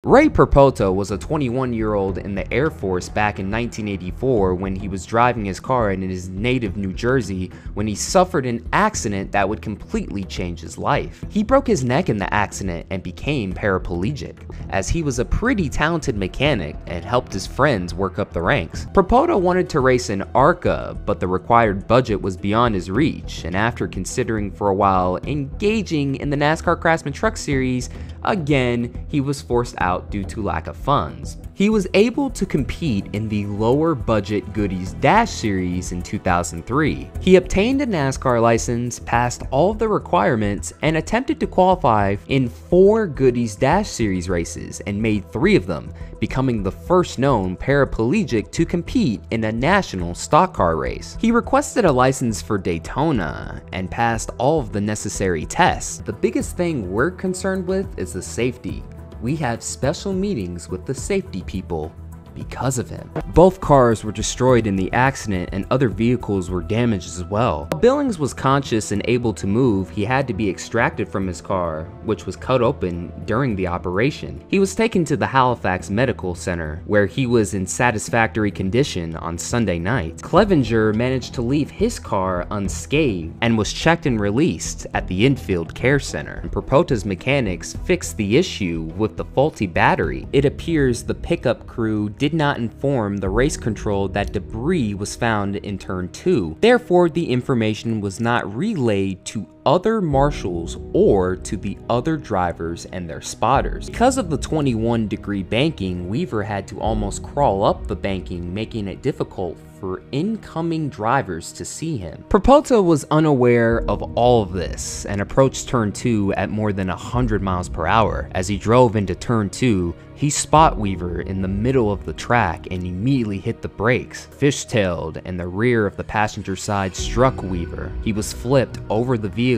Ray Perpoto was a 21-year-old in the Air Force back in 1984 when he was driving his car in his native New Jersey when he suffered an accident that would completely change his life. He broke his neck in the accident and became paraplegic, as he was a pretty talented mechanic and helped his friends work up the ranks. Perpoto wanted to race in ARCA, but the required budget was beyond his reach, and after considering for a while engaging in the NASCAR Craftsman Truck Series, again, he was forced out due to lack of funds. He was able to compete in the lower budget Goodies Dash Series in 2003. He obtained a NASCAR license, passed all of the requirements, and attempted to qualify in 4 Goodies Dash Series races and made 3 of them, becoming the first known paraplegic to compete in a national stock car race. He requested a license for Daytona and passed all of the necessary tests. The biggest thing we're concerned with is the safety. We have special meetings with the safety people because of him. Both cars were destroyed in the accident and other vehicles were damaged as well. While Billings was conscious and able to move, he had to be extracted from his car, which was cut open during the operation. He was taken to the Halifax Medical Center, where he was in satisfactory condition on Sunday night. Clevenger managed to leave his car unscathed and was checked and released at the Infield Care Center. Perpoto's mechanics fixed the issue with the faulty battery. It appears the pickup crew did not inform the race control that debris was found in turn 2. Therefore, the information was not relayed to other marshals or to the other drivers and their spotters. Because of the 21-degree banking, Weaver had to almost crawl up the banking, making it difficult for incoming drivers to see him. Perpoto was unaware of all of this and approached turn 2 at more than 100 miles per hour. As he drove into turn 2, he spot Weaver in the middle of the track and immediately hit the brakes. Fishtailed, and the rear of the passenger side struck Weaver. He was flipped over the vehicle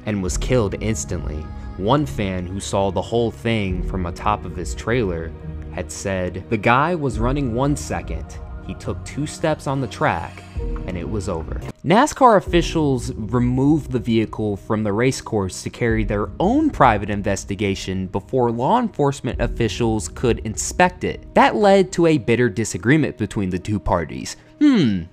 and was killed instantly. One fan who saw the whole thing from atop of his trailer had said, "The guy was running 1 second. He took 2 steps on the track and it was over." NASCAR officials removed the vehicle from the race course to carry their own private investigation before law enforcement officials could inspect it. That led to a bitter disagreement between the two parties.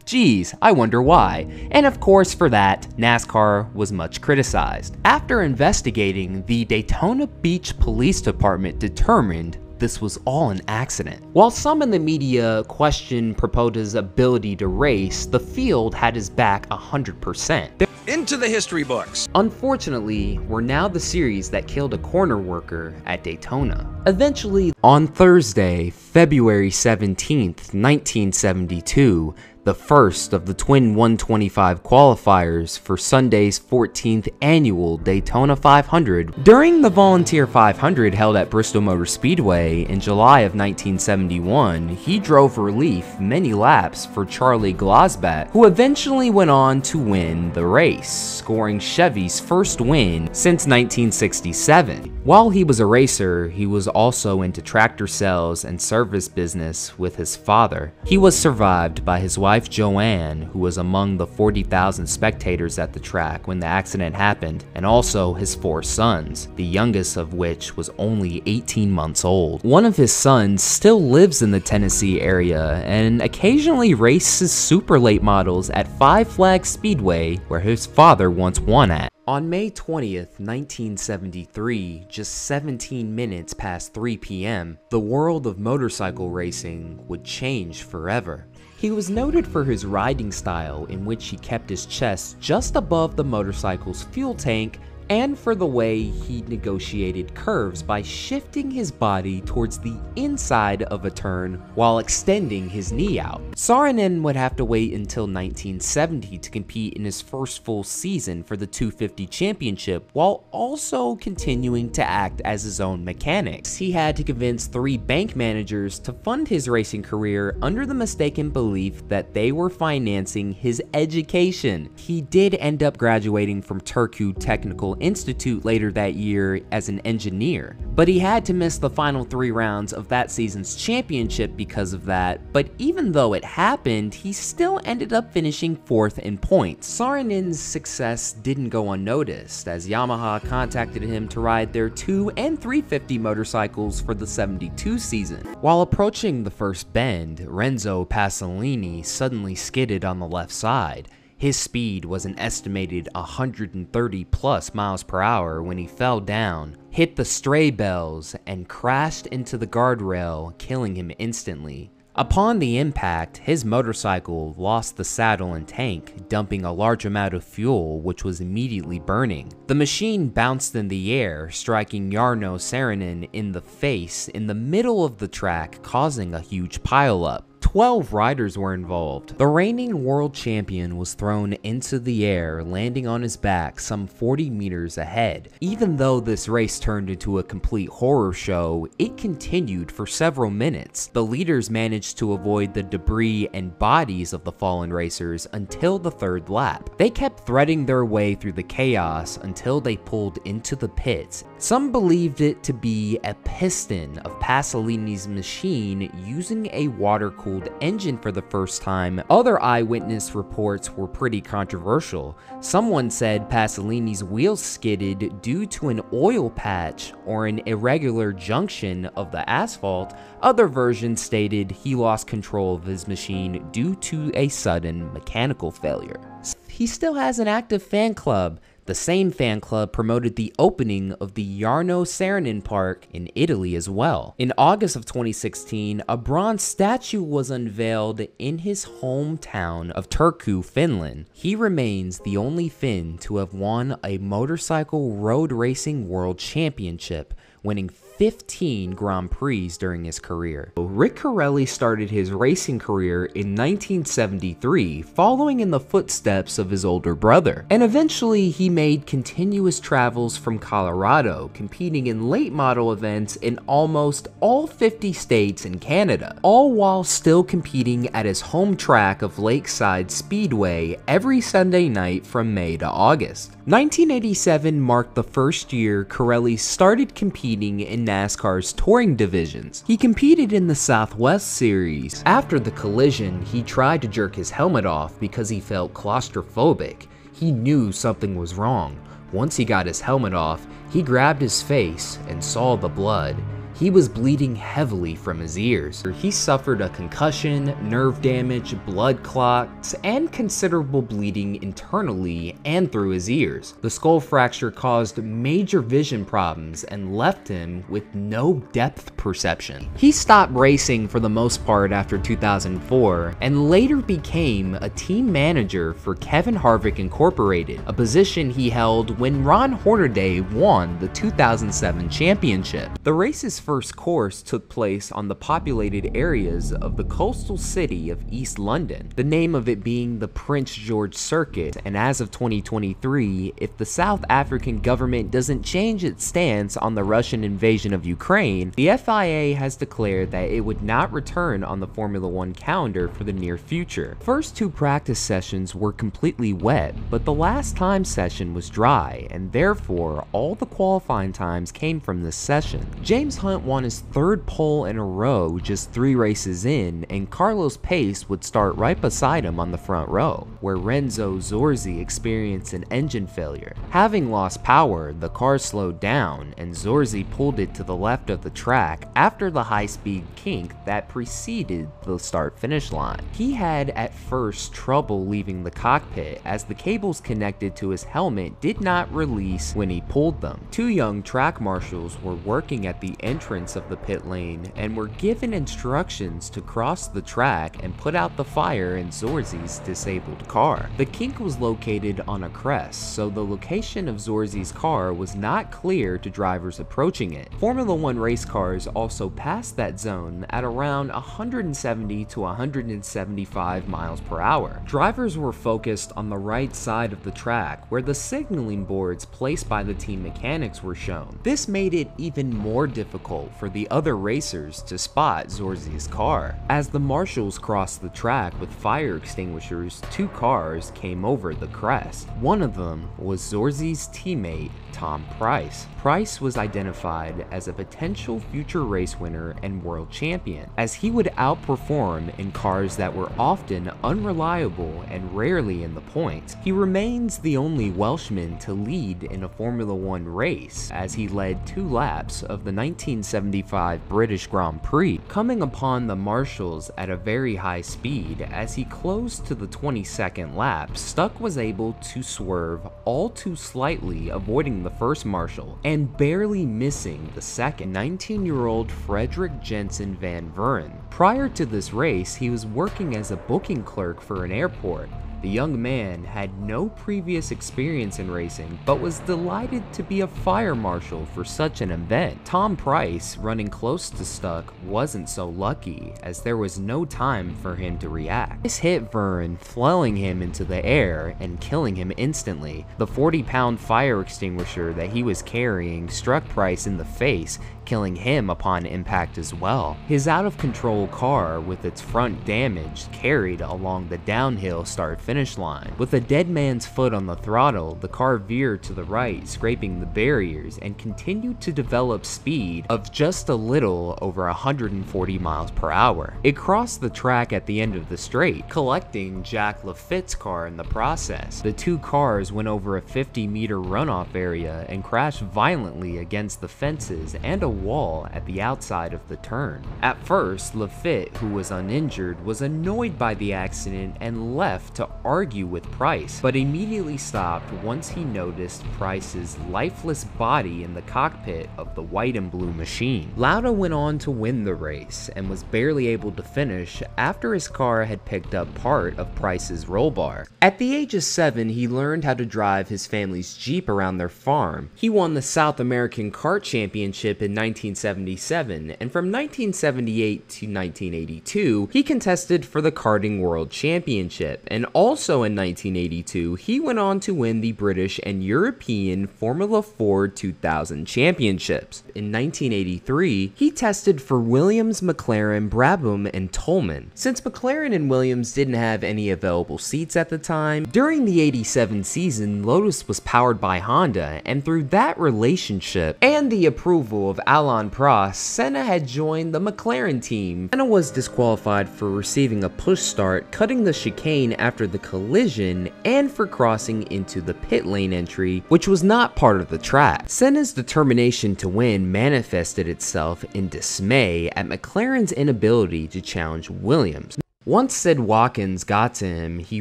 Geez, I wonder why. And of course, for that, NASCAR was much criticized. After investigating, the Daytona Beach Police Department determined this was all an accident. While some in the media questioned Perpoto's ability to race, the field had his back 100%. Into the history books. Unfortunately, we're now the series that killed a corner worker at Daytona. Eventually, on Thursday, February 17th, 1972, the first of the twin 125 qualifiers for Sunday's 14th annual Daytona 500. During the Volunteer 500 held at Bristol Motor Speedway in July of 1971, he drove relief many laps for Charlie Glosbat, who eventually went on to win the race, scoring Chevy's first win since 1967. While he was a racer, he was also into tractor sales and service business with his father. He was survived by his wife Joanne, who was among the 40,000 spectators at the track when the accident happened, and also his 4 sons, the youngest of which was only 18 months old. One of his sons still lives in the Tennessee area and occasionally races super late models at Five Flags Speedway, where his father once won at. On May 20th, 1973, just 17 minutes past 3 p.m., the world of motorcycle racing would change forever. He was noted for his riding style, in which he kept his chest just above the motorcycle's fuel tank, and for the way he negotiated curves by shifting his body towards the inside of a turn while extending his knee out. Saarinen would have to wait until 1970 to compete in his first full season for the 250 championship, while also continuing to act as his own mechanic. He had to convince 3 bank managers to fund his racing career under the mistaken belief that they were financing his education. He did end up graduating from Turku Technical Institute later that year as an engineer. But he had to miss the final 3 rounds of that season's championship because of that, but even though it happened, he still ended up finishing 4th in points. Saarinen's success didn't go unnoticed, as Yamaha contacted him to ride their 2 and 350 motorcycles for the 72 season. While approaching the first bend, Renzo Pasolini suddenly skidded on the left side. His speed was an estimated 130 plus miles per hour when he fell down, hit the stray bells, and crashed into the guardrail, killing him instantly. Upon the impact, his motorcycle lost the saddle and tank, dumping a large amount of fuel, which was immediately burning. The machine bounced in the air, striking Jarno Saarinen in the face in the middle of the track, causing a huge pileup. 12 riders were involved. The reigning world champion was thrown into the air, landing on his back some 40 meters ahead. Even though this race turned into a complete horror show, it continued for several minutes. The leaders managed to avoid the debris and bodies of the fallen racers until the 3rd lap. They kept threading their way through the chaos until they pulled into the pits. Some believed it to be a piston of Pasolini's machine using a water-cooled engine for the first time. Other eyewitness reports were pretty controversial. Someone said Pasolini's wheels skidded due to an oil patch or an irregular junction of the asphalt. Other versions stated he lost control of his machine due to a sudden mechanical failure. He still has an active fan club. The same fan club promoted the opening of the Jarno Saarinen Park in Italy as well. In August of 2016, a bronze statue was unveiled in his hometown of Turku, Finland. He remains the only Finn to have won a motorcycle road racing world championship, winning 15 Grand Prix during his career. Rick Corelli started his racing career in 1973, following in the footsteps of his older brother, and eventually he made continuous travels from Colorado, competing in late model events in almost all 50 states in Canada, all while still competing at his home track of Lakeside Speedway every Sunday night from May to August. 1987 marked the first year Corelli started competing in NASCAR's touring divisions. He competed in the Southwest Series. After the collision, he tried to jerk his helmet off because he felt claustrophobic. He knew something was wrong. Once he got his helmet off, he grabbed his face and saw the blood. He was bleeding heavily from his ears. He suffered a concussion, nerve damage, blood clots, and considerable bleeding internally and through his ears. The skull fracture caused major vision problems and left him with no depth perception. He stopped racing for the most part after 2004 and later became a team manager for Kevin Harvick Incorporated, a position he held when Ron Hornaday won the 2007 championship. The race's first course took place on the populated areas of the coastal city of East London, the name of it being the Prince George Circuit, and as of 2023, if the South African government doesn't change its stance on the Russian invasion of Ukraine, the FIA has declared that it would not return on the Formula One calendar for the near future. First 2 practice sessions were completely wet, but the last time session was dry, and therefore all the qualifying times came from this session. James Hunt won his 3rd pole in a row just 3 races in, and Carlos Pace would start right beside him on the front row, where Renzo Zorzi experienced an engine failure. Having lost power, the car slowed down, and Zorzi pulled it to the left of the track after the high-speed kink that preceded the start-finish line. He had at first trouble leaving the cockpit, as the cables connected to his helmet did not release when he pulled them. 2 young track marshals were working at the entrance of the pit lane and were given instructions to cross the track and put out the fire in Zorzi's disabled car. The kink was located on a crest, so the location of Zorzi's car was not clear to drivers approaching it. Formula One race cars also passed that zone at around 170 to 175 miles per hour. Drivers were focused on the right side of the track, where the signaling boards placed by the team mechanics were shown. This made it even more difficult difficult for the other racers to spot Zorzi's car. As the marshals crossed the track with fire extinguishers, two cars came over the crest. One of them was Zorzi's teammate, Tom Price. Price was identified as a potential future race winner and world champion, as he would outperform in cars that were often unreliable and rarely in the points. He remains the only Welshman to lead in a Formula One race, as he led 2 laps of the 1975 British Grand Prix, coming upon the marshals at a very high speed. As he closed to the 22nd lap, Stuck was able to swerve all too slightly, avoiding the first marshal and barely missing the second, 19-year-old Frederick Jensen Van Vuren. Prior to this race, he was working as a booking clerk for an airport. The young man had no previous experience in racing, but was delighted to be a fire marshal for such an event. Tom Price, running close to Stuck, wasn't so lucky, as there was no time for him to react. This hit Vern, flailing him into the air and killing him instantly. The 40-pound fire extinguisher that he was carrying struck Price in the face, killing him upon impact as well. His out-of-control car, with its front damaged, carried along the downhill start-finish line. With a dead man's foot on the throttle, the car veered to the right, scraping the barriers, and continued to develop speed of just a little over 140 miles per hour. It crossed the track at the end of the straight, collecting Jack Lafitte's car in the process. The two cars went over a 50-meter runoff area and crashed violently against the fences and a wall at the outside of the turn. At first, Lafitte, who was uninjured, was annoyed by the accident and left to argue with Price, but immediately stopped once he noticed Price's lifeless body in the cockpit of the white and blue machine. Lauda went on to win the race and was barely able to finish after his car had picked up part of Price's roll bar. At the age of 7, he learned how to drive his family's Jeep around their farm. He won the South American Kart Championship in 1977, and from 1978 to 1982, he contested for the Karting World Championship, and also in 1982, he went on to win the British and European Formula 4 2000 championships. In 1983, he tested for Williams, McLaren, Brabham, and Toleman. Since McLaren and Williams didn't have any available seats at the time, during the 87 season, Lotus was powered by Honda, and through that relationship and the approval of Alain Prost, Senna had joined the McLaren team. Senna was disqualified for receiving a push start, cutting the chicane after the collision, and for crossing into the pit lane entry, which was not part of the track. Senna's determination to win manifested itself in dismay at McLaren's inability to challenge Williams. Once Sid Watkins got to him, he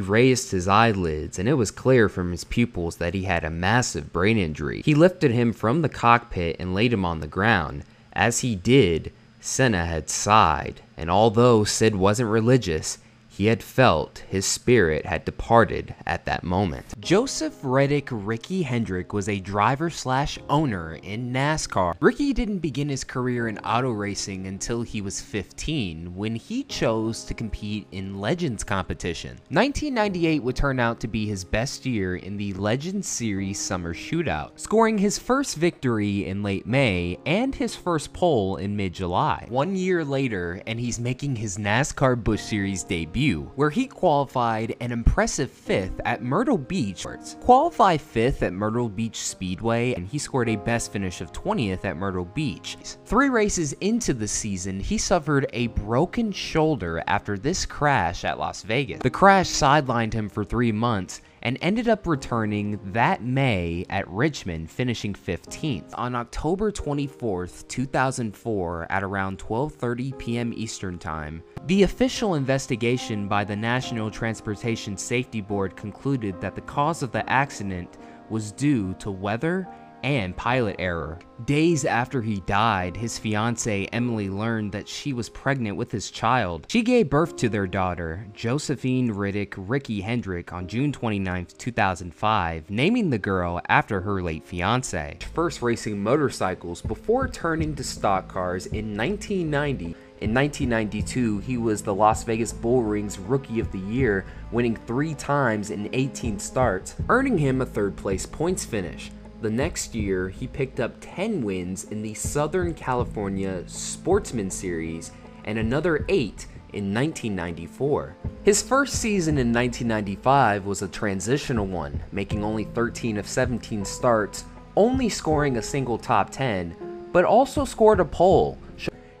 raised his eyelids, and it was clear from his pupils that he had a massive brain injury. He lifted him from the cockpit and laid him on the ground. As he did, Senna had sighed, and although Sid wasn't religious, he had felt his spirit had departed at that moment. Joseph Reddick Ricky Hendrick was a driver/owner in NASCAR. Ricky didn't begin his career in auto racing until he was 15, when he chose to compete in Legends competition. 1998 would turn out to be his best year in the Legends Series Summer Shootout, scoring his first victory in late May and his first pole in mid-July. 1 year later, and he's making his NASCAR Busch Series debut, where he qualified an impressive 5th at Myrtle Beach. Qualified 5th at Myrtle Beach Speedway, and he scored a best finish of 20th at Myrtle Beach. 3 races into the season, he suffered a broken shoulder after this crash at Las Vegas. The crash sidelined him for 3 months, and ended up returning that May at Richmond, finishing 15th. On October 24th, 2004, at around 12:30 p.m. Eastern Time, the official investigation by the National Transportation Safety Board concluded that the cause of the accident was due to weather and pilot error. Days after he died, his fiancée Emily learned that she was pregnant with his child. She gave birth to their daughter, Josephine Riddick Ricky Hendrick, on June 29, 2005, naming the girl after her late fiancé. First racing motorcycles before turning to stock cars in 1990. In 1992, he was the Las Vegas Bull Ring's Rookie of the Year, winning 3 times in 18 starts, earning him a 3rd place points finish. The next year, he picked up 10 wins in the Southern California Sportsman Series and another 8 in 1994. His first season in 1995 was a transitional one, making only 13 of 17 starts, only scoring a single top 10, but also scored a pole.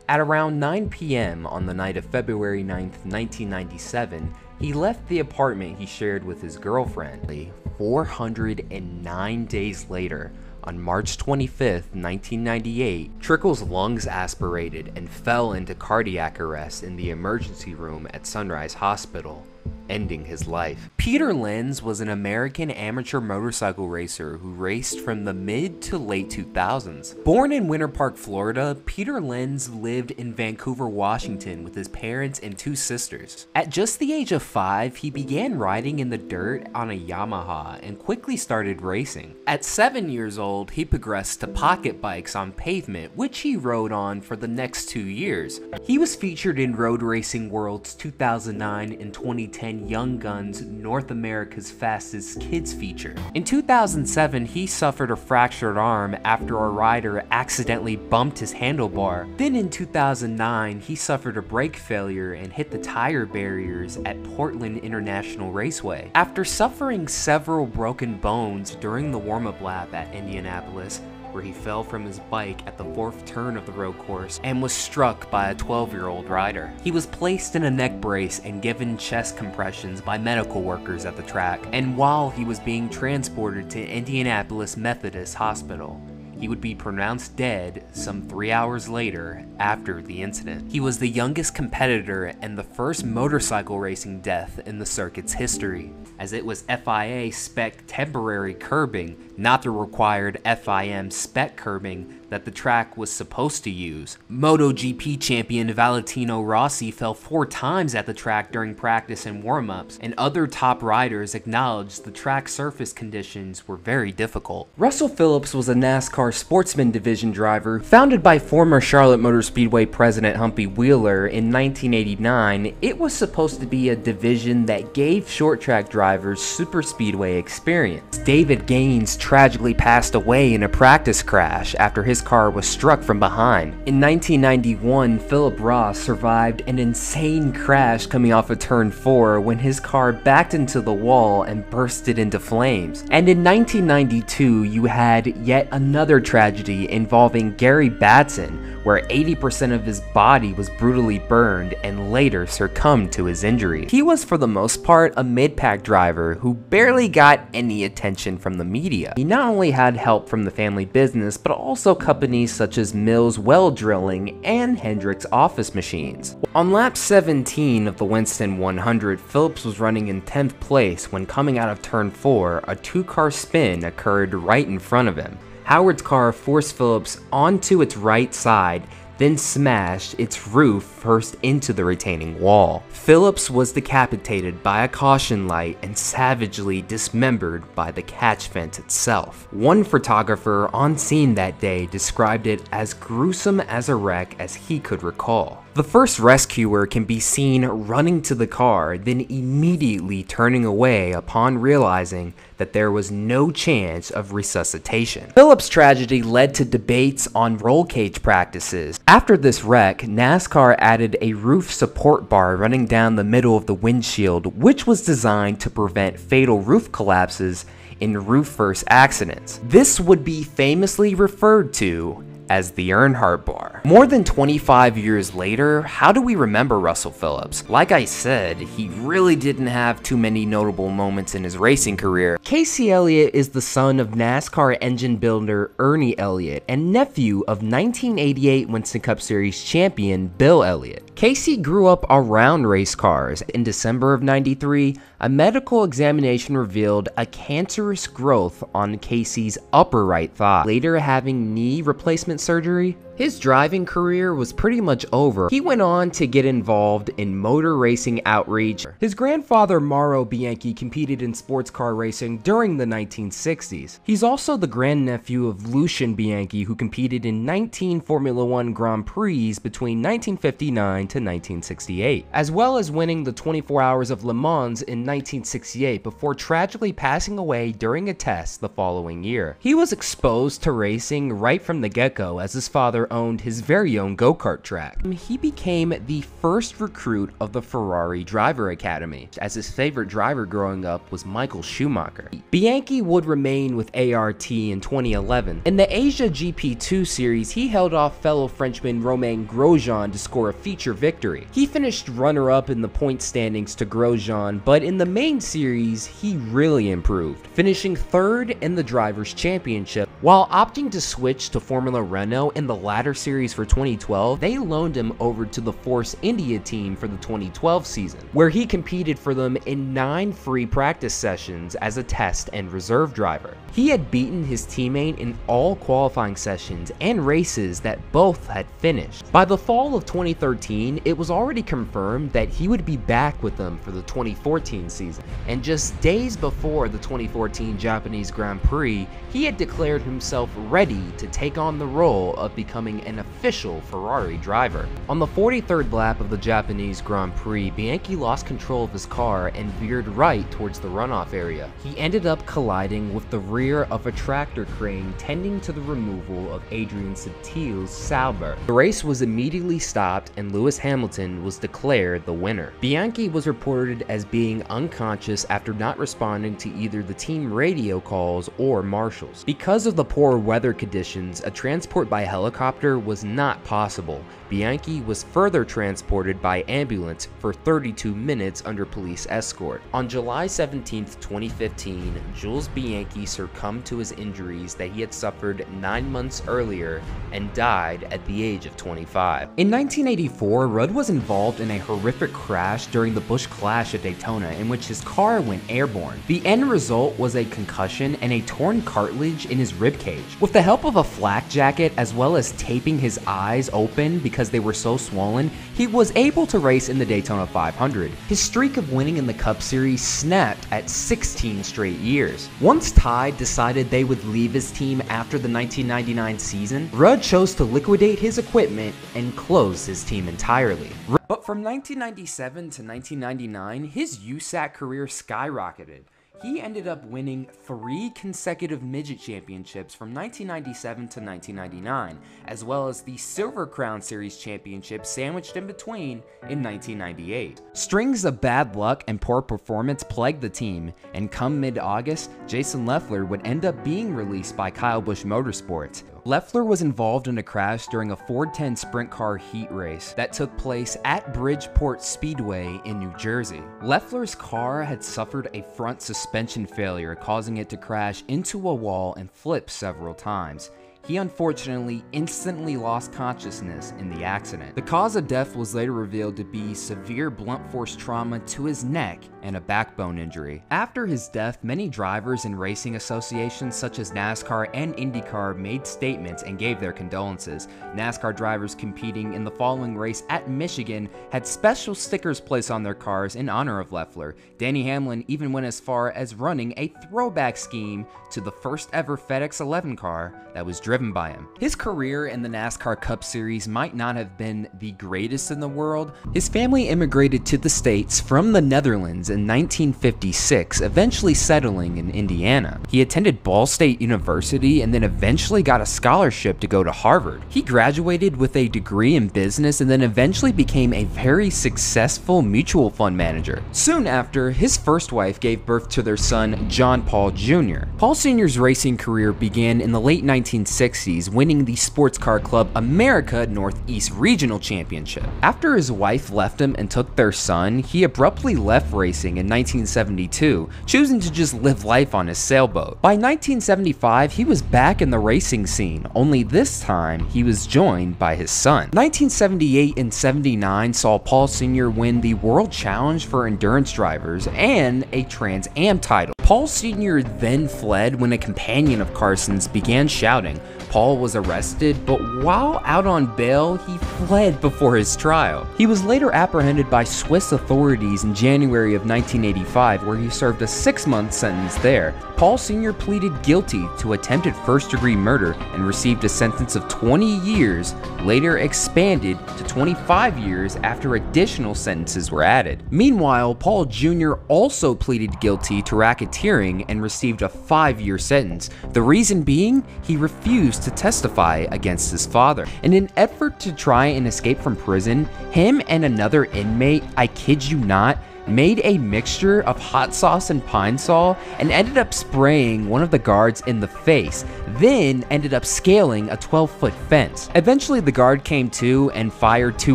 At around 9 p.m. on the night of February 9th, 1997, he left the apartment he shared with his girlfriend. 409 days later, on March 25th, 1998, Trickle's lungs aspirated and fell into cardiac arrest in the emergency room at Sunrise Hospital, ending his life. Peter Lenz was an American amateur motorcycle racer who raced from the mid to late 2000s. Born in Winter Park, Florida, Peter Lenz lived in Vancouver, Washington with his parents and 2 sisters. At just the age of 5, he began riding in the dirt on a Yamaha and quickly started racing. At 7 years old, he progressed to pocket bikes on pavement, which he rode on for the next 2 years. He was featured in Road Racing World's 2009 and 2010 Young Guns North America's Fastest Kids feature. In 2007, he suffered a fractured arm after a rider accidentally bumped his handlebar. Then in 2009, he suffered a brake failure and hit the tire barriers at Portland International Raceway. After suffering several broken bones during the warm-up lap at Indianapolis, where he fell from his bike at the 4th turn of the road course and was struck by a 12-year-old rider. He was placed in a neck brace and given chest compressions by medical workers at the track, and while he was being transported to Indianapolis Methodist Hospital, he would be pronounced dead some 3 hours later after the incident. He was the youngest competitor and the first motorcycle racing death in the circuit's history, as it was FIA spec temporary curbing, not the required FIM spec curbing that the track was supposed to use. MotoGP champion Valentino Rossi fell 4 times at the track during practice and warm-ups, and other top riders acknowledged the track surface conditions were very difficult. Russell Phillips was a NASCAR Sportsman Division driver founded by former Charlotte Motor Speedway president Humpy Wheeler in 1989. It was supposed to be a division that gave short track drivers super speedway experience. David Gaines tragically passed away in a practice crash after his car was struck from behind. In 1991, Philip Ross survived an insane crash coming off of turn 4 when his car backed into the wall and bursted into flames. And in 1992, you had yet another tragedy involving Gary Batson, where 80% of his body was brutally burned and later succumbed to his injuries. He was for the most part a mid-pack driver who barely got any attention from the media. He not only had help from the family business, but also companies such as Mills Well Drilling and Hendricks Office Machines. On lap 17 of the Winston 100, Phillips was running in 10th place when coming out of turn 4, a 2-car spin occurred right in front of him. Howard's car forced Phillips onto its right side, then smashed its roof first into the retaining wall. Phillips was decapitated by a caution light and savagely dismembered by the catch fence itself. One photographer on scene that day described it as gruesome as a wreck as he could recall. The first rescuer can be seen running to the car, then immediately turning away upon realizing that there was no chance of resuscitation. Phillips' tragedy led to debates on roll cage practices. After this wreck, NASCAR added a roof support bar running down the middle of the windshield, which was designed to prevent fatal roof collapses in roof-first accidents. This would be famously referred to as the Earnhardt bar. More than 25 years later, how do we remember Russell Phillips? Like I said, he really didn't have too many notable moments in his racing career. Casey Elliott is the son of NASCAR engine builder Ernie Elliott and nephew of 1988 Winston Cup Series champion Bill Elliott. Casey grew up around race cars. In December of '93, a medical examination revealed a cancerous growth on Casey's upper right thigh. Later having knee replacement surgery, His driving career was pretty much over. He went on to get involved in motor racing outreach. His grandfather Mauro Bianchi competed in sports car racing during the 1960s. He's also the grandnephew of Lucien Bianchi, who competed in 19 Formula One Grand Prix between 1959 to 1968, as well as winning the 24 Hours of Le Mans in 1968 before tragically passing away during a test the following year. He was exposed to racing right from the get-go, as his father owned his very own go-kart track. He became the first recruit of the Ferrari Driver Academy, as his favorite driver growing up was Michael Schumacher. Bianchi would remain with ART in 2011. In the Asia GP2 series, he held off fellow Frenchman Romain Grosjean to score a feature victory. He finished runner-up in the point standings to Grosjean, but in the main series, he really improved, finishing third in the Drivers' Championship. While opting to switch to Formula Renault in the latter series for 2012, they loaned him over to the Force India team for the 2012 season, where he competed for them in 9 free practice sessions as a test and reserve driver. He had beaten his teammate in all qualifying sessions and races that both had finished. By the fall of 2013, it was already confirmed that he would be back with them for the 2014 season, and just days before the 2014 Japanese Grand Prix, he had declared himself ready to take on the role of becoming an official Ferrari driver. On the 43rd lap of the Japanese Grand Prix, Bianchi lost control of his car and veered right towards the runoff area. He ended up colliding with the rear of a tractor crane tending to the removal of Adrian Sutil's Sauber. The race was immediately stopped and Lewis Hamilton was declared the winner. Bianchi was reported as being unconscious after not responding to either the team radio calls or marshals. Because of the poor weather conditions, a transport by helicopter was not possible. Bianchi was further transported by ambulance for 32 minutes under police escort. On July 17, 2015, Jules Bianchi succumbed to his injuries that he had suffered 9 months earlier and died at the age of 25. In 1984, Rudd was involved in a horrific crash during the Busch Clash at Daytona in which his car went airborne. The end result was a concussion and a torn cartilage in his ribcage. With the help of a flak jacket as well as taping his eyes open because they were so swollen, he was able to race in the Daytona 500. His streak of winning in the Cup Series snapped at 16 straight years. Once Tide decided they would leave his team after the 1999 season, Rudd chose to liquidate his equipment and close his team entirely. But from 1997 to 1999, his USAC career skyrocketed. He ended up winning 3 consecutive midget championships from 1997 to 1999, as well as the Silver Crown Series championship sandwiched in between in 1998. Strings of bad luck and poor performance plagued the team, and come mid-August, Jason Leffler would end up being released by Kyle Busch Motorsports. Leffler was involved in a crash during a Ford 10 sprint car heat race that took place at Bridgeport Speedway in New Jersey. Leffler's car had suffered a front suspension failure, causing it to crash into a wall and flip several times. He unfortunately instantly lost consciousness in the accident. The cause of death was later revealed to be severe blunt force trauma to his neck and a backbone injury. After his death, many drivers and racing associations such as NASCAR and IndyCar made statements and gave their condolences. NASCAR drivers competing in the following race at Michigan had special stickers placed on their cars in honor of Leffler. Denny Hamlin even went as far as running a throwback scheme to the first ever FedEx 11 car that was driven by him. His career in the NASCAR Cup Series might not have been the greatest in the world. His family immigrated to the States from the Netherlands in 1956, eventually settling in Indiana. He attended Ball State University and then eventually got a scholarship to go to Harvard. He graduated with a degree in business and then eventually became a very successful mutual fund manager. Soon after, his first wife gave birth to their son, John Paul Jr. Paul Sr.'s racing career began in the late 1960s, winning the Sports Car Club America Northeast Regional Championship. After his wife left him and took their son, he abruptly left racing in 1972, choosing to just live life on his sailboat. By 1975, he was back in the racing scene, only this time he was joined by his son. 1978 and 79 saw Paul Sr. win the World Challenge for Endurance Drivers and a Trans Am title. Paul Sr. then fled when a companion of Carson's began shouting, Paul was arrested, but while out on bail, he fled before his trial. He was later apprehended by Swiss authorities in January of 1985, where he served a 6-month sentence there. Paul Sr. pleaded guilty to attempted first-degree murder and received a sentence of 20 years, later expanded to 25 years after additional sentences were added. Meanwhile, Paul Jr. also pleaded guilty to racketeering and received a 5-year sentence. The reason being, he refused to testify against his father. In an effort to try and escape from prison, him and another inmate, I kid you not, made a mixture of hot sauce and Pine Sol and ended up spraying one of the guards in the face, then ended up scaling a 12-foot fence. Eventually the guard came to and fired 2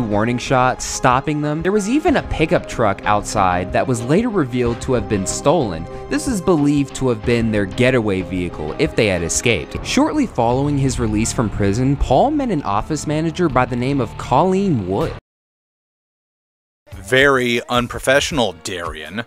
warning shots, stopping them. There was even a pickup truck outside that was later revealed to have been stolen. This is believed to have been their getaway vehicle if they had escaped. Shortly following his release from prison, Paul met an office manager by the name of Colleen Wood. Very unprofessional, Darian.